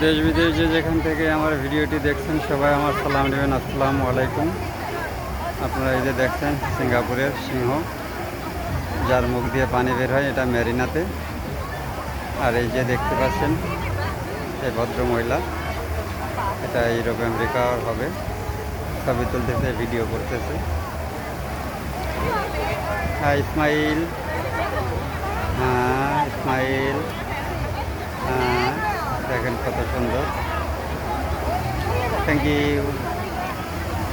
দেশ বিদেশ যেখান থেকে আমার ভিডিওটি দেখছেন সবাই আমার সালাম নেবেন। আসসালামু আলাইকুম। আপনারা এই যে দেখছেন সিঙ্গাপুরের সিংহ, যার মুখ দিয়ে পানি বের হয়, এটা মেরিনাতে। আর এই যে দেখতে পাচ্ছেন এই ভদ্র মহিলা, এটা ইউরোপ আমেরিকার হবে, ছবি তুলতেছে, ভিডিও করতেছে। হ্যাঁ ইসমাইল, হ্যাঁ ইসমাইল, হ্যাঁ দেখেন কত সুন্দর, থ্যাংক ইউ।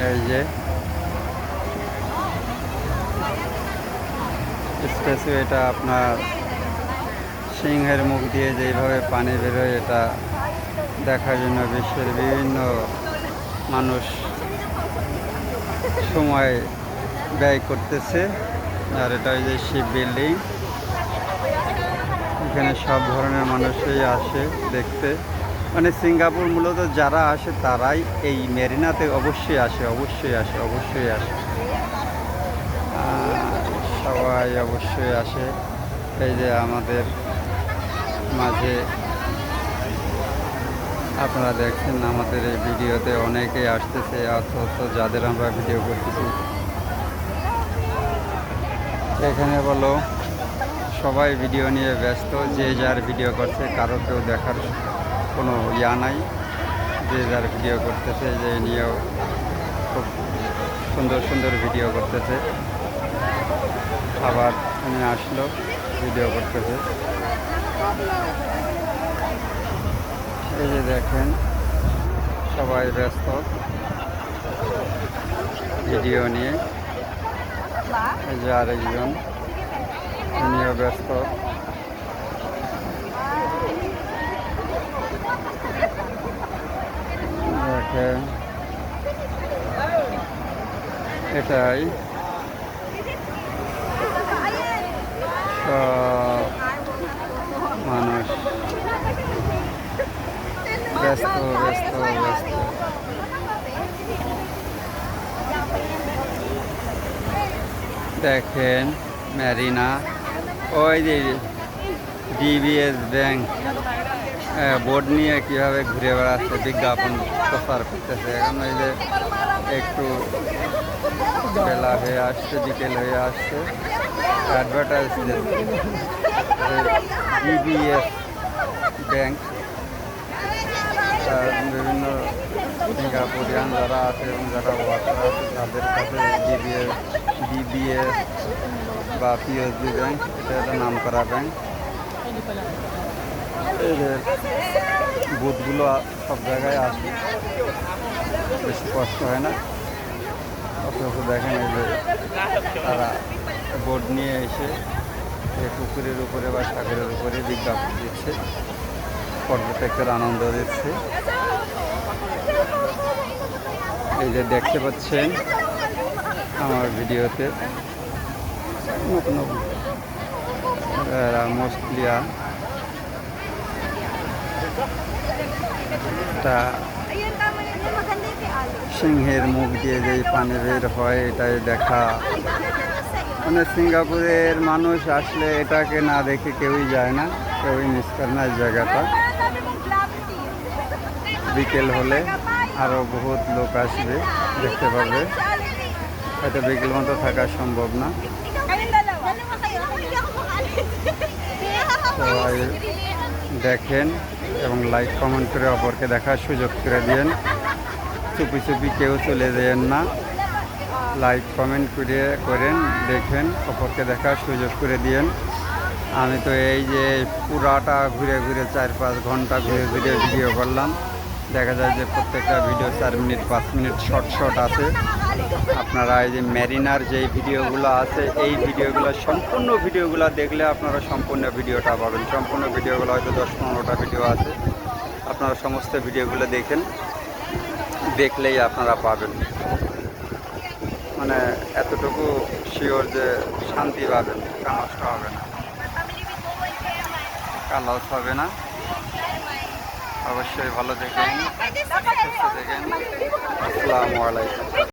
এই যে স্ট্যাচু, এটা আপনার সিংহের মুখ দিয়ে যেইভাবে পানি বেরোয়, এটা দেখার জন্য বিশ্বের বিভিন্ন মানুষ সময় ব্যয় করতেছে। আর এটা ওই যে শিপ বিল্ডিং, এখানে সব ধরনের মানুষই আসে দেখতে। মানে সিঙ্গাপুর মূলত যারা আসে তারাই এই মেরিনাতে অবশ্যই আসে, অবশ্যই আসে, অবশ্যই আসে, সবাই অবশ্যই আসে। এই যে আমাদের মাঝে আপনারা দেখছেন আমাদের এই ভিডিওতে অনেকেই আসতেছে, অথচ যাদের আমরা ভিডিও করতেছি এখানে বলো সবাই ভিডিও নিয়ে ব্যস্ত, যে যার ভিডিও করছে, কারো কেউ দেখার কোনো ইয়া নাই, যে যার ভিডিও করতেছে। যে নিয়েও খুব সুন্দর সুন্দর ভিডিও করতেছে, আবার উনি আসলো ভিডিও করতেছে। এই যে দেখেন সবাই ব্যস্ত ভিডিও নিয়ে। এই যে আরেকজন, উনিও ব্যস্ত। দেখেন এটাই সব মানুষ ব্যস্ত ব্যস্ত ব্যস্ত। দেখেন মেরিনা, ওই যে ডিবিএস ব্যাংক বোর্ড নিয়ে কীভাবে ঘুরে বেড়াচ্ছে, বিজ্ঞাপন প্রচার করতেছে। এখন এই যে একটু বেলা হয়ে আসছে, বিকেল হয়ে আসছে, অ্যাডভার্টাইজ ডিবিএস ব্যাংক। বিভিন্ন সিঙ্গাপুরিয়ান যারা আছে এবং যারা ওয়ার্কার আছে তাদের কাছে ডিবিএস বা পিএসবি ব্যাংক, এটা একটা নাম করা ব্যাংক। এই যে বুথগুলো সব জায়গায় আছে, বেশি কষ্ট হয় না। অথচ দেখেন এই যে তারা বোর্ড নিয়ে এসে পুকুরের উপরে বা সাগরের উপরে বিজ্ঞাপন দিচ্ছে, পর্যটকদের আনন্দ দিচ্ছে। এই যে দেখতে পাচ্ছেন আমার ভিডিওতে মোস্টলিয়া তা সিংহের মুখ দিয়ে যেই পানি বের হয়, এটাই দেখা। মানে সিঙ্গাপুরের মানুষ আসলে এটাকে না দেখে কেউই যায় না, কেউই মিস করে না এই জায়গাটা। বিকেল হলে আরও বহুত লোক আসবে, দেখতে পারবে। হয়তো বিকেল মতো থাকা সম্ভব না। সবাই দেখেন এবং লাইক কমেন্ট করে অপরকে দেখার সুযোগ করে দিয়েন। চুপি চুপি কেউ চলে যেন না, লাইক কমেন্ট করেন, দেখেন, অপরকে দেখার সুযোগ করে দিয়েন। আমি তো এই যে পুরাটা ঘুরে ঘুরে 4-5 ঘন্টা ঘুরে ঘুরে ভিডিও করলাম। দেখা যায় যে প্রত্যেকটা ভিডিও 4 মিনিট 5 মিনিট শর্ট আছে। আপনারা এই যে মেরিনার যেই ভিডিওগুলো আছে, এই ভিডিওগুলো সম্পূর্ণ ভিডিওগুলো দেখলে আপনারা সম্পূর্ণ ভিডিওটা পাবেন। সম্পূর্ণ ভিডিওগুলো হয়তো 10-15টা ভিডিও আছে, আপনারা সমস্ত ভিডিওগুলো দেখেন, দেখলেই আপনারা পাবেন। মানে এতটুকু শিওর যে শান্তি পাবেন, নষ্ট হবে না, লস হবে না। অবশ্যই ভালো দেখেন, সুস্থ দেখেন। আসসালামু আলাইকুম।